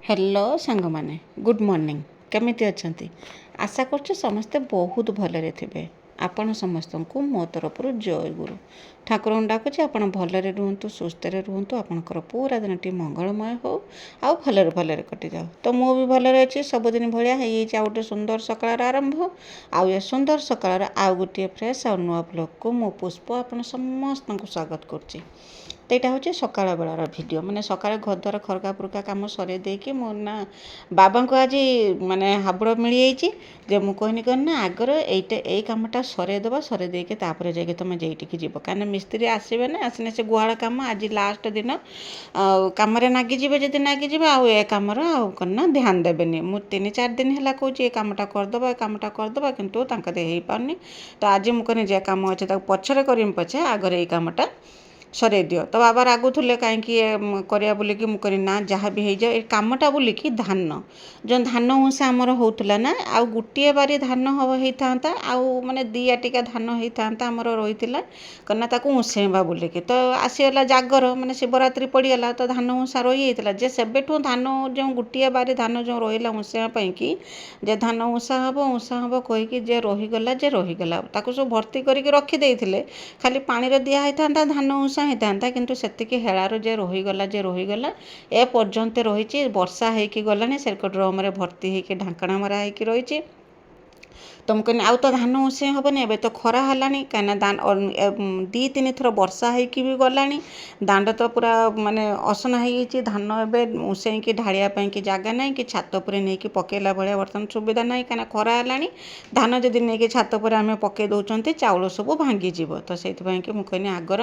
Hello सांग माने good morning केमिति अछंती आशा करछु समस्ते बहुत भलरे थिबे। आपण समस्त को मो तरफ जय गुरु ठाकुर डाकुची आपण भलरे रुहतु सुस्थ रुहतु आपणकर पूरा दिनटी मंगलमय हो आउ भलरे भलरे कटि जाओ। तो मु भी भलरे अछि सबुदिन भलिया हेई आ गोटे सुंदर सकाळर आरंभ आउ ए सुंदर सकाळर आउ गोटे फ्रेश आ नुआ ब्लॉग को मो पुष्प आपण समस्त को स्वागत करछि। तो यहाँ हूँ सकाल बेलार भिड माने सकाଳେ घरद्वार खरका पुरका कम सरे देकी मो ना बाबा को आज माने हाबुड़ मिल जाइए जे मु कहनी कह ना आगर यही कमटा सरेदेव सरे देके तापर जाके तुम जेटिकी जीव कहीं मिस्त्री आसबे ना आसने से गुहाल कम आज लास्ट दिन कम नागिजे जदि नागिजे आउ ए कमर आना ध्यान देवेनि मु 3-4 दिन है कौच ये कमटा करदे ए कमटा करदे कितु हो पारनी। तो आज मुझे जे कम अच्छे पछरे करमी पछे आगर ये कमटा सरे दियो। तो बाबा रागुले कहीं करिया बोलिकी मु करी ना जहाँ भी हो जाए कमटा बोलिकी धान जो धान उषा आमर होता ना आउ गोटे बारी धान होता आउ माने 2 आटिका धान होता आमर रही कना ताकू उषेबा बोलिकी। तो आसीगला जागर माने शिवरात्रि पड़गला तो धान उषा रही होता जे सेबेठू धान जो गोटे बारी धान जो रहा उषेबा कि जे धान उषा हम कहीकि जे रहीगला ताकू सब भर्ती करके रखीदे खाली पानी दिया होता धान उषा होता किंतु सेतिकी हेलार जे रहीगला ए पर्यंत रही वर्षा होगी गलानी से ड्रम भर्ती होकर ढांकणा मरा होकर रही। तो मुझे आउ तो धान उषे हेनी ए तो खरा है कहीं 2-3 थर वर्षा होगी भी गला दांड तो पूरा माने असना हो धान एवं उषे की ढालिया कि जगह ना कि छात पर नहीं कि पकेला भाया बर्तमान सुविधा ना कहीं खरा है धान जदि नहीं छात पर आम पकई दौरान चाउल सब भांगीज। तो से मुझे आगर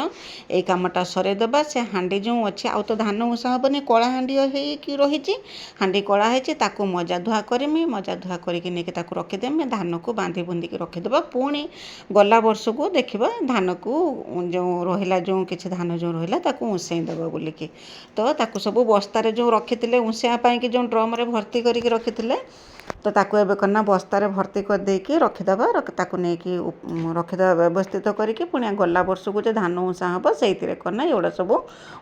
ये कमटा सरेदेवा से हांडी जो अच्छे आउ तो धान उषा हेनी कला हांडी रही हांडी कला होती मजा धुआ करमी मजा धुआ करके रखीदेमी धान को बांधी बुंदी रखीदेवा पुणी गला वर्ष को देखा धान को जो रहा जो किसी धान जो रहा उषेदेव बोलिकी। तो ताकू सब बस्तार जो रखी उषेवाई कि जो ड्रम भर्ती करके रखी तो ताकू एबे करना बस्तार भर्ती कर देकी रखीदेवा नहीं रखीदेवा व्यवस्थित करके पुणी गला वर्ष को जो धान उषा हम से करना एगुड़ा सब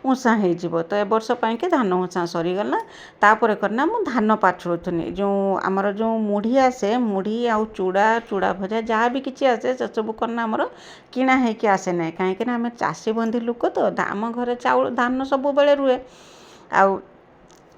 उषा हो। तो ए वर्ष कि धान उषा सरीगला तापर करना मु धान पाछुनी जो आमर जो मुढ़ी आसे मुढ़ी आउ चूड़ा भजा जहाँ भी किसी आसे से सब करना आमर किणा होकि आसे ना कहीं आम चाषी बंधी लोक तो आम घर चाउल धान सब बेले रुए आउ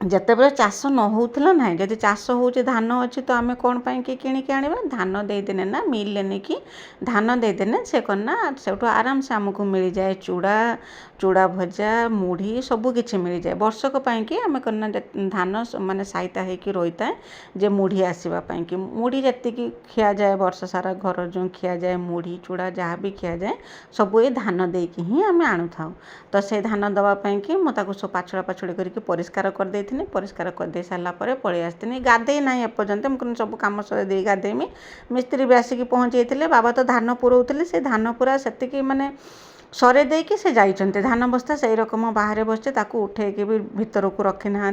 जितेबाला चाष न होता ना जदि चाष हो धान अच्छी तो आम कौन पाई किणिकी आने धान देदेने ना मिल नहीं कि धान देदेने से करना से आराम से आमको मिल जाए चूड़ा भजा मुढ़ी सबकि मिल जाए वर्षक कि आम करना धान माने सहायता होकर रही था जे मुढ़ी आसवाई कि मुढ़ी जी खिया जाए वर्ष सारा घर जो खिया जाए मुढ़ी चूड़ा जहाँ भी खिया जाए सब ये धान देकी ही आम आणु था। तो से धान दवापाई कि मुझे सब पाछड़ा पाछड़ी करके परिष्कार कर परिष्कार करदे सारापर पलि आसती गाधे ना एपर्यंत मुझे सब कम सर गाधेमी मिस्त्री भी आसिक पहुँचे बाबा तो धान पुरौले से धान पूरा से माने सरे देकी से जाइछन्ते धान बस्ता से रकम बाहर बसचे ताकू उठेकी भी भितर को रखी ना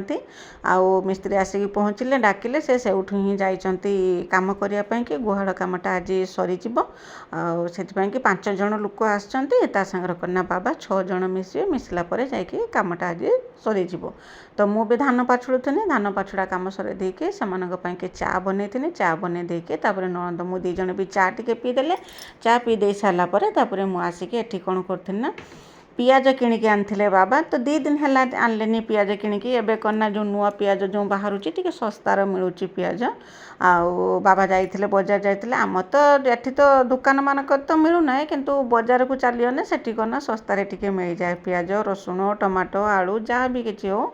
आउ मिस्त्री आसिक पहुँचले डाकिले से उठू ही जाइछन्ती काम करने कि गुहाल कमटा आज सरीजिव से 5 जन लोक आसछन्ती ता संगर करना बाबा 6 जन मिसला पर जाइए कमटा आज सरीजिव। तो मु भी धान पाछुड़ुनी धान पाछुड़ा कम सर देके से चा बनई चा बन देके नणंद मु 2 जन भी चा टे पीदेले चा पी दे सारापर मुझे एठी कौन करथिन ना पियाज किणिकी आनथिले बाबा। तो 2 दिन है आनलेनी पियाज किणिकी एबे करना जो नुआ पियाज जो बाहर टी सस्तार मिलूची पियाज आउ बाबा जाइथिले बजार जाइथिले आम तो एठी तो दुकान मानक तो मिलूना किंतु बजार को चलिए सेठी करना सस्तार टिके मिल जाए पियाज रसुण टमाटो आलू जहाँ भी किसी हो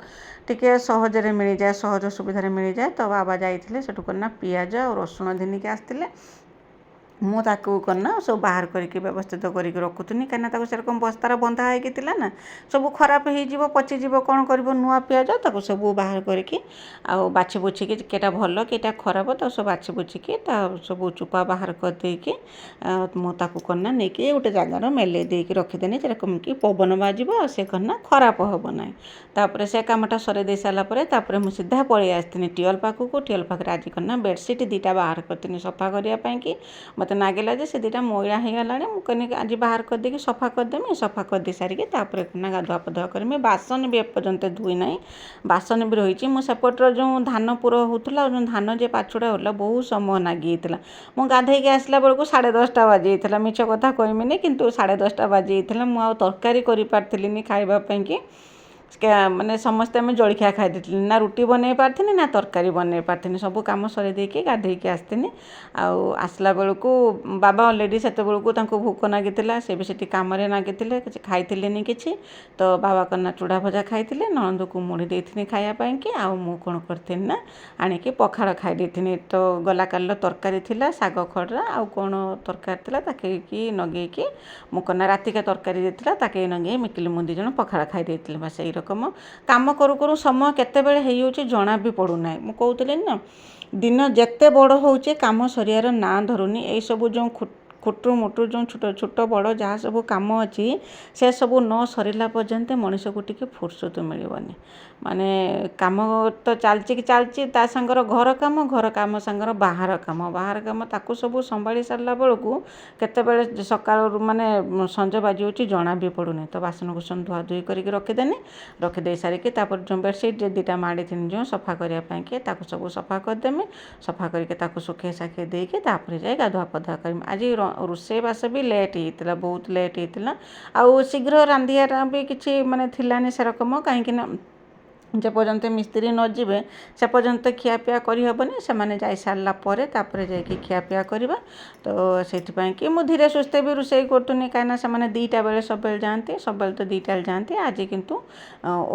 टिके सहजरे मिल जाए सहज सुविधा मिल जाए। तो बाबा जाइथिले सेठू करना पियाज और रसुण घिनिकी आसथिले मु ताकू करना सब बाहर करके व्यवस्थित करके रखुनी कहीं से रकम बस्तार बंधा होगी ना सब खराब हो पचिज कौन कर नुआ पियाज ताको सब बाहर करके आउ बाछि बुछिकी केटा भल केटा खराब तो सब बाछि बुछिकी सब चुपा बाहर करदेकी मुझे करना नहीं कि गोटे जगार मेले देकी रखीदेनी रकम कि पवन बाजिब से करना खराब हम ना तापर से कमटा सरे दे सारापर मुझे सीधा पलि आसती टियल पाखक टियल पाखे आज करना बेडसीट 2टा बाहर करती सफा करने कि मत ମୋତେ ନାଗିଲା ଯେ ସେ ଦୁଇଟା ମଇଳା ହେଇଗଲାଣି। ମୁଁ କହିନି ଆଜି ବାହାର କରିଦେଇକି ସଫା କରିଦେମି। ସଫା କରିଦେଇ ସାରିକି ତାପରେ କିନା ଗାଧୁଆ ପାଧୁଆ କରିମି। ବାସନ ବି ଏପର୍ଯ୍ୟନ୍ତ ଧୋଇ ନାହିଁ, ବାସନ ବି ରହିଛି। ମୁଁ ସେପଟର ଯେଉଁ ଧାନ ପୁର ହେଉଥିଲା ଆଉ ଯେଉଁ ଧାନ ଯେ ପାଛୁଡ଼ା ହେଉଥିଲା ବହୁତ ସମୟ ଲାଗିଯାଇଥିଲା। ମୁଁ ଗାଧୋଇକି ଆସିଲା ବେଳକୁ 10:30 ବାଜିଯାଇଥିଲା, ମିଛ କଥା କହିମିନି, କିନ୍ତୁ 10:30 ବାଜିଯାଇଥିଲା। ମୁଁ ଆଉ ତରକାରୀ କରିପାରିଥିଲିନି ଖାଇବା ପାଇଁକି। ମାନେ ସମସ୍ତେ ଆମେ ଜଳଖିଆ ଖାଇ ଦେଇଥିଲି, ନା ରୁଟି ବନେଇ ପାରିଥିନି ନା ତରକାରୀ ବନେଇ ପାରିଥିନି। ସବୁ କାମ ସରେଇ ଦେଇକି ଗାଧୋଇକି ଆସିଥିନି। ଆଉ ଆସିଲା ବେଳକୁ ବାବା ଅଲରେଡ଼ି ସେତେବେଳକୁ ତାଙ୍କୁ ଭୋକ ଲାଗିଥିଲା, ସେ ବି ସେଠି କାମରେ ଲାଗିଥିଲେ, କିଛି ଖାଇଥିଲେନି କିଛି। ତ ବାବା କନା ଚୁଡ଼ା ଭଜା ଖାଇଥିଲେ, ନଣନ୍ଦକୁ ମୁଢ଼ି ଦେଇଥିନି ଖାଇବା ପାଇଁକି। ଆଉ ମୁଁ କ'ଣ କରିଥିନି ନା ଆଣିକି ପଖାଳ ଖାଇ ଦେଇଥିନି। ତ ଗଲା କାଲିର ତରକାରୀ ଥିଲା, ଶାଗ ଖଡ଼ରା ଆଉ କ'ଣ ତରକାରୀ ଥିଲା, ତାକେଇକି ନଗେଇକି ମୁଁ କନା ରାତିକା ତରକାରୀ ଦେଇଥିଲା, ତାକେ ନଗେଇ ମିକିଲି ମୁଁ 2 ଜଣ ପଖାଳ ଖାଇ ଦେଇଥିଲି। ବାସ୍ ଏଇ ରକମ କାମ କରୁ କରୁ ସମୟ କେତେବେଳେ ହେଇଯାଉଛି ଜଣା ବି ପଡ଼ୁନାହିଁ। ମୁଁ କହୁଥିଲି ନା ଦିନ ଯେତେ ବଡ଼ ହେଉଛି କାମ ସରିବାର ନାଁ ଧରୁନି। ଏଇସବୁ ଯେଉଁ ଖୁଟୁରୁ ମୁଟୁରୁ ଯେଉଁ ଛୋଟ ବଡ଼ ଯାହା ସବୁ କାମ ଅଛି ସେସବୁ ନ ସରିଲା ପର୍ଯ୍ୟନ୍ତ ମଣିଷକୁ ଟିକେ ଫୁର୍ସତ ମିଳିବନି। ମାନେ କାମ ତ ଚାଲିଛି ତା ସାଙ୍ଗର ଘର କାମ ସାଙ୍ଗର ବାହାର କାମ ତାକୁ ସବୁ ସମ୍ଭାଳି ସାରିଲା ବେଳକୁ କେତେବେଳେ ସକାଳୁ ମାନେ ସଞ୍ଜ ବାଜିଯାଉଛି ଜଣା ବି ପଡ଼ୁନି। ତ ବାସନକୁସନ ଧୁଆଧୁଇ କରିକି ରଖିଦେଇ ସାରିକି ତାପରେ ଯେଉଁ ବେଡ଼ସିଟ୍ 2ଟା ମାଡ଼ିଥିନି ଯେଉଁ ସଫା କରିବା ପାଇଁକି ତାକୁ ସବୁ ସଫା କରିଦେମି। ସଫା କରିକି ତାକୁ ଶୁଖେଇ ସାଖେଇ ଦେଇକି ତାପରେ ଯାଇ ଗାଧୁଆ ପାଧୁଆ କରିମି। ଆଜି ରୋଷେଇବାସ ବି ଲେଟ୍ ହେଇଥିଲା, ବହୁତ ଲେଟ୍ ହେଇଥିଲା। ଆଉ ଶୀଘ୍ର ରାନ୍ଧିବାଟା ବି କିଛି ମାନେ ଥିଲାନି ସେରକମ, କାହିଁକିନା ଯେପର୍ଯ୍ୟନ୍ତ ମିସ୍ତ୍ରୀ ନ ଯିବେ ସେ ପର୍ଯ୍ୟନ୍ତ ଖିଆପିଆ କରିହେବନି। ସେମାନେ ଯାଇସାରିଲା ପରେ ତାପରେ ଯାଇକି ଖିଆପିଆ କରିବା। ତ ସେଥିପାଇଁକି ମୁଁ ଧୀରେ ସୁସ୍ଥେ ବି ରୋଷେଇ କରୁଥିଲି, କାହିଁକିନା ସେମାନେ 2ଟା ବେଳେ ସବୁବେଳେ ଯାଆନ୍ତି, ସବୁବେଳେ ତ 2ଟାରେ ଯାଆନ୍ତି। ଆଜି କିନ୍ତୁ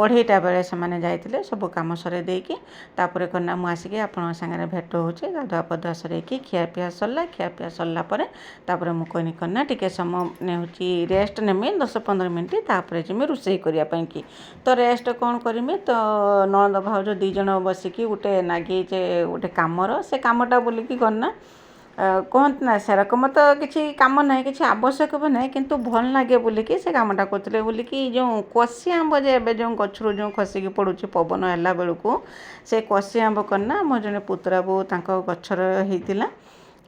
2:30 ବେଳେ ସେମାନେ ଯାଇଥିଲେ। ସବୁ କାମ ସରେଇ ଦେଇକି ତାପରେ କନା ମୁଁ ଆସିକି ଆପଣଙ୍କ ସାଙ୍ଗରେ ଭେଟ ହେଉଛି। ଗାଧୁଆ ପାଧୁଆ ସରେଇକି ଖିଆପିଆ ସରିଲା ପରେ ତାପରେ ମୁଁ କହିନି କନା ଟିକେ ସମୟ ହେଉଛି ରେଷ୍ଟ ନେମି 10-15 ମିନିଟ୍, ତାପରେ ଯିମି ରୋଷେଇ କରିବା ପାଇଁକି। ତ ରେଷ୍ଟ କ'ଣ କରିମି, ତ ନଣନ୍ଦ ଭାଉଜ 2 ଜଣ ବସିକି ଗୋଟେ ନାଗିଚେ ଗୋଟେ କାମର, ସେ କାମଟା ବୋଲିକି କନା କୁହନ୍ତି ନା ସେରକମ ତ କିଛି କାମ ନାହିଁ, କିଛି ଆବଶ୍ୟକ ବି ନାହିଁ, କିନ୍ତୁ ଭଲ ଲାଗେ ବୋଲିକି ସେ କାମଟା କରୁଥିଲେ। ବୋଲିକି ଯେଉଁ କଷି ଆମ୍ବ ଯେ ଏବେ ଯେଉଁ ଗଛରୁ ଯେଉଁ ଖସିକି ପଡ଼ୁଛି ପବନ ହେଲା ବେଳକୁ, ସେ କଷି ଆମ୍ବ କନା ମୋ ଜଣେ ପୁତୁରା ବୋଉ ତାଙ୍କ ଗଛର ହେଇଥିଲା।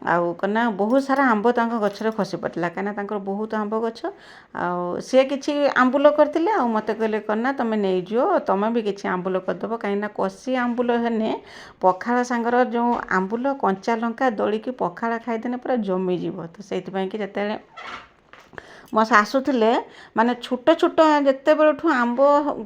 ଆଉ କନା ବହୁତ ସାରା ଆମ୍ବ ତାଙ୍କ ଗଛରେ ଖସି ପଡ଼ିଥିଲା, କାହିଁକିନା ତାଙ୍କର ବହୁତ ଆମ୍ବ ଗଛ। ଆଉ ସିଏ କିଛି ଆମ୍ବୁଲ କରିଥିଲେ, ଆଉ ମୋତେ କହିଲେ କନା ତମେ ନେଇଯିବ, ତମେ ବି କିଛି ଆମ୍ବୁଲ କରିଦେବ, କାହିଁକିନା କଷି ଆମ୍ବୁଲ ହେଲେ ପଖାଳ ସାଙ୍ଗର ଯେଉଁ ଆମ୍ବୁଲ କଞ୍ଚା ଲଙ୍କା ଦଳିକି ପଖାଳ ଖାଇଦେଲେ ପୁରା ଜମିଯିବ। ତ ସେଇଥିପାଇଁକି ଯେତେବେଳେ ମୋ ଶାଶୁ ଥିଲେ ମାନେ ଛୋଟ ଯେତେବେଳଠୁ ଆମ୍ବ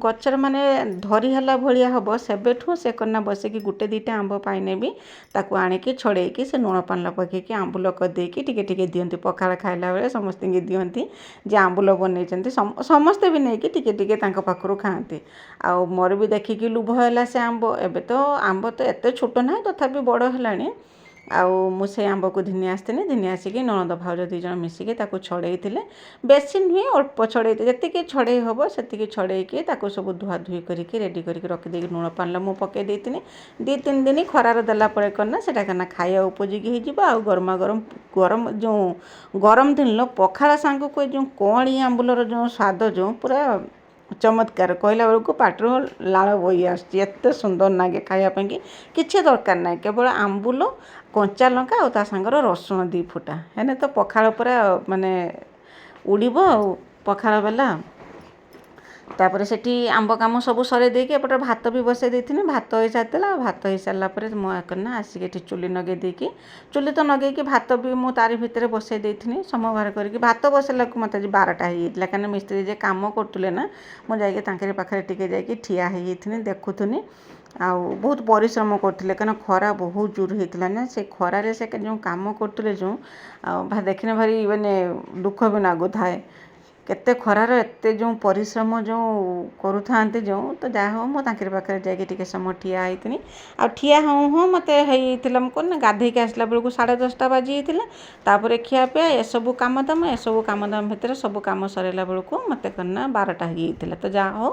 ଗଛରେ ମାନେ ଧରି ହେଲା ଭଳିଆ ହେବ ସେବେଠୁ ସେ କନା ବସିକି 1-2ଟା ଆମ୍ବ ପାଇନେ ବି ତାକୁ ଆଣିକି ଛଡ଼େଇକି ସେ ଲୁଣ ପାଣିରେ ପକେଇକି ଆମ୍ବୁଲ କରିଦେଇକି ଟିକେ ଦିଅନ୍ତି। ପଖାଳ ଖାଇଲା ବେଳେ ସମସ୍ତଙ୍କୁ ଦିଅନ୍ତି ଯେ ଆମ୍ବୁଲ ବନେଇଛନ୍ତି। ସମସ୍ତେ ବି ନେଇକି ଟିକେ ତାଙ୍କ ପାଖରୁ ଖାଆନ୍ତି। ଆଉ ମୋର ବି ଦେଖିକି ଲୁଭ ହେଲା ସେ ଆମ୍ବ। ଏବେ ତ ଆମ୍ବ ତ ଏତେ ଛୋଟ ନାହିଁ, ତଥାପି ବଡ଼ ହେଲାଣି। ଆଉ ମୁଁ ସେଇ ଆମ୍ବକୁ ଘିନି ଆସିଥିଲି, ଘିନି ଆସିକି ନଣନ୍ଦ ଭାଉଜ 2 ଜଣ ମିଶିକି ତାକୁ ଛଡ଼େଇଥିଲେ। ବେଶୀ ନୁହେଁ, ଅଳ୍ପ ଛଡ଼େଇଥିଲେ, ଯେତିକି ଛଡ଼େଇ ହେବ ସେତିକି ଛଡ଼େଇକି ତାକୁ ସବୁ ଧୁଆଧୁଇ କରିକି ରେଡ଼ି କରିକି ରଖିଦେଇକି ଲୁଣ ପାଣିରେ ମୁଁ ପକେଇ ଦେଇଥିଲି। 2-3 ଦିନ ଖରାରେ ଦେଲା ପରେ କନା ସେଟା କନା ଖାଇବା ଉପଯୋଗୀ ହେଇଯିବ। ଆଉ ଯେଉଁ ଗରମ ଦିନର ପଖାଳ ସାଙ୍ଗକୁ ଏ ଯେଉଁ କଅଁଳି ଆମ୍ବୁଲର ଯେଉଁ ସ୍ୱାଦ ଯେଉଁ ପୁରା ଚମତ୍କାର, କହିଲା ବେଳକୁ ପାଟିରୁ ଲାଳ ବୋହି ଆସୁଛି। ଏତେ ସୁନ୍ଦର ଲାଗେ ଖାଇବା ପାଇଁକି, କିଛି ଦରକାର ନାହିଁ, କେବଳ ଆମ୍ବୁଲ କଞ୍ଚା ଲଙ୍କା ଆଉ ତା ସାଙ୍ଗର ରସୁଣ 2 ଫୁଟା ହେଲେ ତ ପଖାଳ ପୁରା ମାନେ ଉଡ଼ିବ ଆଉ ପଖାଳ ବେଲା। ତାପରେ ସେଠି ଆମ୍ବ କାମ ସବୁ ସରେଇ ଦେଇକି ଏପଟେ ଭାତ ବି ବସେଇ ଦେଇଥିଲି। ଭାତ ହେଇସାରିଥିଲା। ଭାତ ହେଇସାରିଲା ପରେ ମୁଁ କନା ଆସିକି ଏଠି ଚୁଲି ନଗେଇ ଦେଇକି, ଚୁଲି ତ ନଗେଇକି ଭାତ ବି ମୁଁ ତାରି ଭିତରେ ବସେଇ ଦେଇଥିଲି ସମୟ ବାହାର କରିକି। ଭାତ ବସେଇଲାକୁ ମୋତେ ଆଜି 12ଟା ହେଇଯାଇଥିଲା, କାହିଁକିନା ମିସ୍ତ୍ରୀ ଯେ କାମ କରୁଥିଲେ ନା, ମୁଁ ଯାଇକି ତାଙ୍କରି ପାଖରେ ଟିକେ ଯାଇକି ଠିଆ ହେଇଯାଇଥିଲି, ଦେଖୁଥିଲି। ଆଉ ବହୁତ ପରିଶ୍ରମ କରୁଥିଲେ, କାହିଁକିନା ଖରା ବହୁତ ଜୋର ହେଇଥିଲା ନା। ସେ ଖରାରେ ସେ ଯେଉଁ କାମ କରୁଥିଲେ ଆଉ ଦେଖିଲେ ଭାରି ମାନେ ଦୁଃଖ ବି ଲାଗୁଥାଏ। କେତେ ଖରାର ଏତେ ଯେଉଁ ପରିଶ୍ରମ ଯେଉଁ କରୁଥାନ୍ତି ତ ଯାହା ହଉ ମୁଁ ତାଙ୍କରି ପାଖରେ ଯାଇକି ଟିକେ ସମୟ ଠିଆ ହେଇଥିଲି। ଆଉ ଠିଆ ହଉ ମୋତେ ହେଇଥିଲା, ମୁଁ କ'ଣ ନା ଗାଧୋଇକି ଆସିଲା ବେଳକୁ 10:30 ବାଜିଯାଇଥିଲା। ତାପରେ ଖିଆପିଆ ଏସବୁ କାମ ଦାମ ଭିତରେ ସବୁ କାମ ସରାଇଲା ବେଳକୁ ମୋତେ କ'ଣ ନା 12ଟା ହେଇଯାଇଥିଲା। ତ ଯାହା ହଉ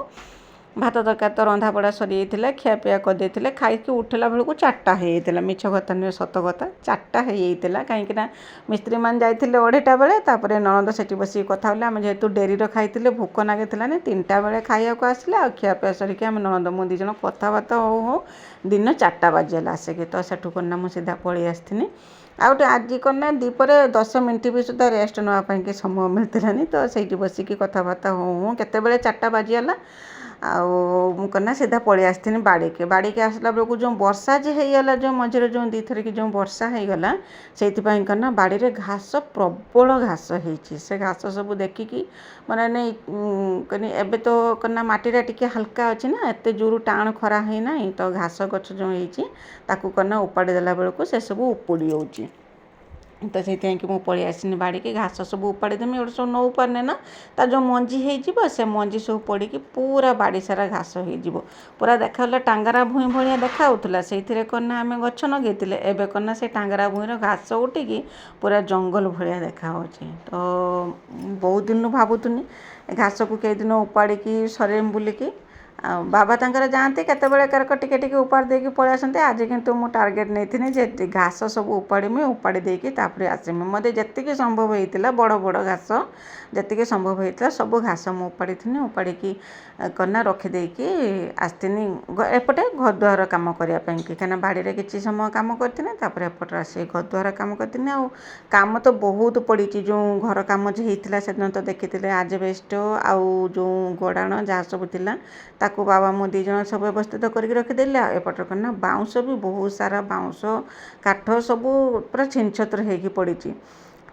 ଭାତ ତରକାରୀ ତ ରନ୍ଧାବଢ଼ା ସରିଯାଇଥିଲା, ଖିଆପିଆ କରିଦେଇଥିଲେ। ଖାଇକି ଉଠିଲା ବେଳକୁ 4ଟା ହେଇଯାଇଥିଲା, ମିଛ କଥା ନୁହେଁ ସତ କଥା, 4ଟା ହେଇଯାଇଥିଲା। କାହିଁକିନା ମିସ୍ତ୍ରୀମାନେ ଯାଇଥିଲେ 2:30 ବେଳେ, ତାପରେ ନଣନ୍ଦ ସେଠି ବସିକି କଥା ହେଲେ। ଆମେ ଯେହେତୁ ଡେରିରେ ଖାଇଥିଲେ ଭୋକ ଲାଗିଥିଲାନି, 3ଟା ବେଳେ ଖାଇବାକୁ ଆସିଲେ। ଆଉ ଖିଆପିଆ ସରିକି ଆମେ ନଣନ୍ଦ ମୁଁ 2 ଜଣ କଥାବାର୍ତ୍ତା ହଉ ଦିନ 4ଟା ବାଜିଗଲା ଆସିକି। ତ ସେଠୁ କ'ଣ ନା ମୁଁ ସିଧା ପଳେଇ ଆସିଥିଲି। ଆଉ ଗୋଟେ ଆଜି କ'ଣ ନା ଦ୍ୱିପହରେ 10 ମିନିଟ୍ ବି ସୁଦ୍ଧା ରେଷ୍ଟ ନେବା ପାଇଁକି ସମୟ ମିଳିଥିଲାନି। ତ ସେଇଠି ବସିକି କଥାବାର୍ତ୍ତା ହଉ କେତେବେଳେ 4ଟା ବାଜିଗଲା। ଆଉ ମୁଁ କ'ଣ ନା ସିଧା ପଳେଇ ଆସିଥିଲି ବାଡ଼ିକି ଆସିଲା ବେଳକୁ ଯେଉଁ ବର୍ଷା ଯେ ହେଇଗଲା, ଯେଉଁ ମଝିରେ ଯେଉଁ ଦୁଇଥରକି ଯେଉଁ ବର୍ଷା ହେଇଗଲା, ସେଇଥିପାଇଁ କ'ଣ ନା ବାଡ଼ିରେ ଘାସ ପ୍ରବଳ ଘାସ ହେଇଛି। ସେ ଘାସ ସବୁ ଦେଖିକି ମାନେ ନେଇ କହିନି ଏବେ ତ କ'ଣ ନା ମାଟିଟା ଟିକେ ହାଲକା ଅଛି ନା, ଏତେ ଜୋରୁ ଟାଣ ଖରା ହେଇନାହିଁ। ତ ଘାସ ଗଛ ଯେଉଁ ହେଇଛି ତାକୁ କ'ଣ ନା ଉପାଡ଼ି ଦେଲା ବେଳକୁ ସେସବୁ ଉପୁଡ଼ି ଯାଉଛି। ତ ସେଇଥିପାଇଁକି ମୁଁ ପଳେଇ ଆସିନି ବାଡ଼ିକି। ଘାସ ସବୁ ଉପାଡ଼ି ଦେମି, ଏଗୁଡ଼ା ସବୁ ନଉ ପାରୁନି ନା, ତାର ଯେଉଁ ମଞ୍ଜି ହେଇଯିବ ସେ ମଞ୍ଜି ସବୁ ପଡ଼ିକି ପୁରା ବାଡ଼ି ସାରା ଘାସ ହେଇଯିବ। ପୁରା ଦେଖାଗଲା ଟାଙ୍ଗରା ଭୂଇଁ ଭଳିଆ ଦେଖାହେଉଥିଲା। ସେଇଥିରେ କ'ଣ ନା ଆମେ ଗଛ ଲଗେଇଥିଲେ, ଏବେ କ'ଣ ନା ସେ ଟାଙ୍ଗରା ଭୂଇଁର ଘାସ ଉଠିକି ପୁରା ଜଙ୍ଗଲ ଭଳିଆ ଦେଖାହେଉଛି। ତ ବହୁତ ଦିନରୁ ଭାବୁଥିନି ଘାସକୁ କେଇଦିନ ଉପାଡ଼ିକି ସରେଇମି ବୋଲିକି। ଆଉ ବାବା ତାଙ୍କର ଯାଆନ୍ତି କେତେବେଳେ କାରକ ଟିକେ ଟିକେ ଉପାଡ଼ି ଦେଇକି ପଳେଇ ଆସନ୍ତି। ଆଜି କିନ୍ତୁ ମୁଁ ଟାର୍ଗେଟ୍ ନେଇଥିଲି ଯେ ଘାସ ସବୁ ଉପାଡ଼ି ଦେଇକି ତାପରେ ଆସିମି। ମୋତେ ଯେତିକି ସମ୍ଭବ ହେଇଥିଲା ବଡ଼ ବଡ଼ ଘାସ ଯେତିକି ସମ୍ଭବ ହେଇଥିଲା ସବୁ ଘାସ ମୁଁ ଉପାଡ଼ିଥିଲି। ଉପାଡ଼ିକି କ'ଣ ନା ରଖିଦେଇକି ଆସିଥିଲି ଏପଟେ ଘରଦ୍ୱାର କାମ କରିବା ପାଇଁକି। କାହିଁକିନା ବାଡ଼ିରେ କିଛି ସମୟ କାମ କରିଥିଲି, ତାପରେ ଏପଟରେ ଆସିକି ଘରଦ୍ୱାର କାମ କରିଥିଲି। ଆଉ କାମ ତ ବହୁତ ପଡ଼ିଛି। ଯେଉଁ ଘର କାମ ଯେ ହେଇଥିଲା ସେଦିନ ତ ଦେଖିଥିଲେ, ଆଜବେଷ୍ଟ ଆଉ ଯେଉଁ ଗୋଡ଼ାଣ ଯାହା ସବୁ ଥିଲା ତାକୁ ବାବା ମୁଁ 2 ଜଣ ସବୁ ବ୍ୟବସ୍ଥିତ କରିକି ରଖିଦେଲି। ଆଉ ଏପଟରେ କ'ଣ ନା ବାଉଁଶ ବି ବହୁତ ସାରା ବାଉଁଶ କାଠ ସବୁ ପୁରା ଛିନଛତ୍ର ହେଇକି ପଡ଼ିଛି।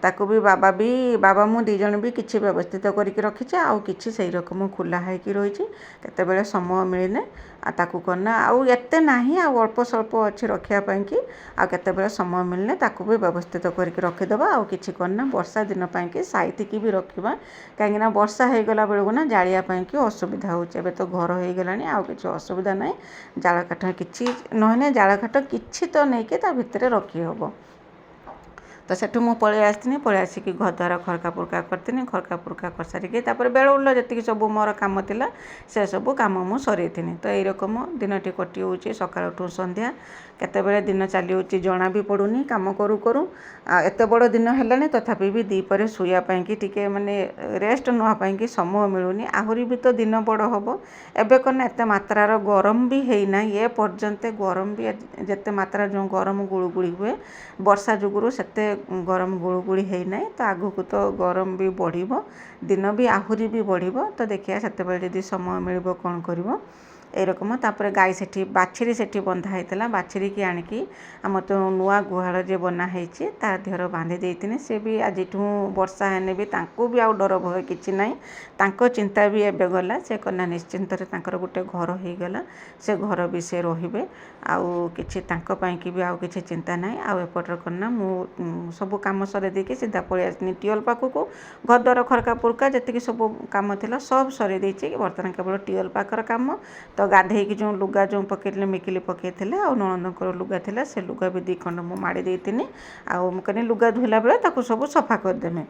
ତାକୁ ବି ବାବା ମୁଁ 2 ଜଣ ବି କିଛି ବ୍ୟବସ୍ଥିତ କରିକି ରଖିଛି। ଆଉ କିଛି ସେଇ ରକମ ଖୋଲା ହେଇକି ରହିଛି। କେତେବେଳେ ସମୟ ମିଳିଲେ ଆଉ ତାକୁ କ'ଣ ନା ଆଉ ଏତେ ନାହିଁ, ଆଉ ଅଳ୍ପ ସ୍ୱଳ୍ପ ଅଛି ରଖିବା ପାଇଁକି। ଆଉ କେତେବେଳେ ସମୟ ମିଳିଲେ ତାକୁ ବି ବ୍ୟବସ୍ଥିତ କରିକି ରଖିଦେବା। ଆଉ କିଛି କ'ଣ ନା ବର୍ଷା ଦିନ ପାଇଁକି ସାଇତିକି ବି ରଖିବା। କାହିଁକିନା ବର୍ଷା ହେଇଗଲା ବେଳକୁ ନା ଜାଳିବା ପାଇଁକି ଅସୁବିଧା ହେଉଛି। ଏବେ ତ ଘର ହେଇଗଲାଣି, ଆଉ କିଛି ଅସୁବିଧା ନାହିଁ। ଜାଳ କାଠ କିଛି ନହେଲେ ଜାଳ କାଠ କିଛି ତ ନେଇକି ତା ଭିତରେ ରଖିହେବ। ତ ସେଠୁ ମୁଁ ପଳେଇ ଆସିଥିଲି। ପଳେଇ ଆସିକି ଘରଦ୍ୱାର ଖରକା ପୁରକା କରିଥିଲି। ଖରକା ପୁରକା କରିସାରିକି ତାପରେ ବେଳୁள்ள ଯେତିକି ସବୁ ମୋର କାମ ଥିଲା ସେସବୁ କାମ ମୁଁ ସରେଇଥିଲି। ତ ଏଇ ରକମ ଦିନଟି କଟି ହେଉଛି ସକାଳଠୁ ସନ୍ଧ୍ୟା। କେତେବେଳେ ଦିନ ଚାଲିଯାଉଛି ଜଣା ବି ପଡ଼ୁନି କାମ କରୁ କରୁ। ଆଉ ଏତେ ବଡ଼ ଦିନ ହେଲାଣି ତଥାପି ବି ଦ୍ୱିପହରେ ଶୋଇବା ପାଇଁକି ଟିକେ ମାନେ ରେଷ୍ଟ ନେବା ପାଇଁକି ସମୟ ମିଳୁନି। ଆହୁରି ବି ତ ଦିନ ବଡ଼ ହେବ। ଏବେ କ'ଣ ନା ଏତେ ମାତ୍ରାର ଗରମ ବି ହେଇନାହିଁ। ଏ ପର୍ଯ୍ୟନ୍ତ ଗରମ ବି ଯେତେ ମାତ୍ରା ଯେଉଁ ଗରମ ଗୁଳୁଗୁଳି ହୁଏ ବର୍ଷା ଯୋଗୁରୁ ସେତେ ଗରମ ଗୁଳୁଗୁଳି ହେଇନାହିଁ। ତ ଆଗକୁ ତ ଗରମ ବି ବଢ଼ିବ, ଦିନ ବି ଆହୁରି ବି ବଢ଼ିବ। ତ ଦେଖିବା ସେତେବେଳେ ଯଦି ସମୟ ମିଳିବ କ'ଣ କରିବ ଏରକମ। ତାପରେ ଗାଈ ବାଛୁରୀ ସେଠି ବନ୍ଧା ହେଇଥିଲା। ବାଛୁରୀକି ଆଣିକି ଆମର ତ ନୂଆ ଗୁହାଳ ଯେ ବନା ହେଇଛି ତା ଦେହରେ ବାନ୍ଧି ଦେଇଥିଲି। ସେ ବି ଆଜିଠୁ ବର୍ଷା ହେଲେ ବି ତାଙ୍କୁ ବି ଆଉ ଡର ଭୟ କିଛି ନାହିଁ। ତାଙ୍କ ଚିନ୍ତା ବି ଏବେ ଗଲା। ସେ କ'ଣ ନା ନିଶ୍ଚିନ୍ତରେ ତାଙ୍କର ଗୋଟେ ଘର ହେଇଗଲା, ସେ ଘର ବି ସେ ରହିବେ। ଆଉ କିଛି ତାଙ୍କ ପାଇଁକି ବି ଆଉ କିଛି ଚିନ୍ତା ନାହିଁ। ଆଉ ଏପଟରେ କ'ଣ ନା ମୁଁ ସବୁ କାମ ସରେଇ ଦେଇକି ସିଧା ପଳେଇ ଆସିଥିଲି ଟ୍ୟୁବଲ୍ ପାଖକୁ। ଘରଦ୍ୱାର ଖରକା ପୁରକା ଯେତିକି ସବୁ କାମ ଥିଲା ସବୁ ସରେଇ ଦେଇଛି। ବର୍ତ୍ତମାନ କେବଳ ଟ୍ୟୁବଲ୍ ପାଖର କାମ। ତ ଗାଧେଇକି ଯେଉଁ ଲୁଗା ଯେଉଁ ପକେଇଥିଲେ ମିକିଲି ପକେଇଥିଲେ ଆଉ ନଣନ୍ଦଙ୍କର ଲୁଗା ଥିଲା, ସେ ଲୁଗା ବି 2 ଖଣ୍ଡ ମୁଁ ମାଡ଼ି ଦେଇଥିଲି। ଆଉ ମୁଁ କହିଲି ଲୁଗା ଧୋଇଲା ବେଳେ ତାକୁ ସବୁ ସଫା କରିଦେମି।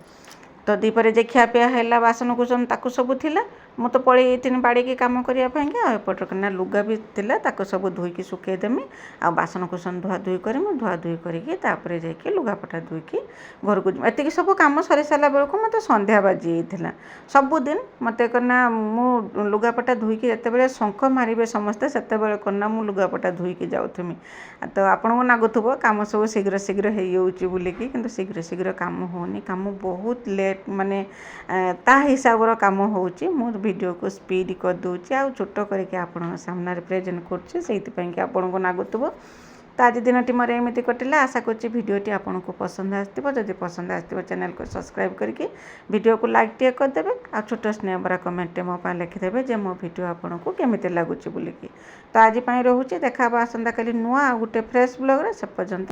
ତ ଦ୍ୱିପହରେ ଯେ ଖିଆପିଆ ହେଲା ବାସନକୁସନ ତାକୁ ସବୁ ଥିଲା। ମୁଁ ତ ପଳେଇ ଯାଇଥିଲି ବାଡ଼ିକି କାମ କରିବା ପାଇଁକି। ଆଉ ଏପଟରେ କିନା ଲୁଗା ବି ଥିଲା ତାକୁ ସବୁ ଧୋଇକି ଶୁଖେଇଦେମି। ଆଉ ବାସନକୁସନ ଧୁଆଧୁଇ କରିମି। ଧୁଆଧୁଇ କରିକି ତାପରେ ଯାଇକି ଲୁଗାପଟା ଧୋଇକି ଘରକୁ ଯିବି। ଏତିକି ସବୁ କାମ ସରି ସାରିଲା ବେଳକୁ ମୋତେ ସନ୍ଧ୍ୟା ବାଜି ଯାଇଥିଲା। ସବୁଦିନ ମୋତେ କ'ଣ ନା ମୁଁ ଲୁଗାପଟା ଧୋଇକି ଯେତେବେଳେ ଶଙ୍ଖ ମାରିବେ ସମସ୍ତେ ସେତେବେଳେ କ'ଣ ନା ମୁଁ ଲୁଗାପଟା ଧୋଇକି ଯାଉଥିମି। ତ ଆପଣଙ୍କୁ ଲାଗୁଥିବ କାମ ସବୁ ଶୀଘ୍ର ଶୀଘ୍ର ହେଇଯାଉଛି ବୋଲିକି, କିନ୍ତୁ ଶୀଘ୍ର ଶୀଘ୍ର କାମ ହେଉନି। କାମ ବହୁତ ଲେଟ୍ ମାନେ ତା ହିସାବର କାମ ହେଉଛି। ମୁଁ ଭିଡ଼ିଓକୁ ସ୍ପିଡ଼ କରିଦେଉଛି ଆଉ ଛୋଟ କରିକି ଆପଣଙ୍କ ସାମ୍ନାରେ ପ୍ରେଜେଣ୍ଟ କରୁଛି, ସେଇଥିପାଇଁକି ଆପଣଙ୍କୁ ଲାଗୁଥିବ। ତ ଆଜି ଦିନଟି ମୋର ଏମିତି କଟିଲା। ଆଶା କରୁଛି ଭିଡ଼ିଓଟି ଆପଣଙ୍କୁ ପସନ୍ଦ ଆସିଥିବ। ଯଦି ପସନ୍ଦ ଆସିଥିବ ଚ୍ୟାନେଲକୁ ସବସ୍କ୍ରାଇବ୍ କରିକି ଭିଡ଼ିଓକୁ ଲାଇକ୍ ଟିକେ କରିଦେବେ। ଆଉ ଛୋଟ ସ୍ନେହ ଭରା କମେଣ୍ଟରେ ମୋ ପାଇଁ ଲେଖିଦେବେ ଯେ ମୋ ଭିଡ଼ିଓ ଆପଣଙ୍କୁ କେମିତି ଲାଗୁଛି ବୋଲିକି। ତ ଆଜି ପାଇଁ ରହୁଛି। ଦେଖା ହେବ ଆସନ୍ତାକାଲି ନୂଆ ଆଉ ଗୋଟେ ଫ୍ରେଶ୍ ବ୍ଲଗ୍ରେ। ସେ ପର୍ଯ୍ୟନ୍ତ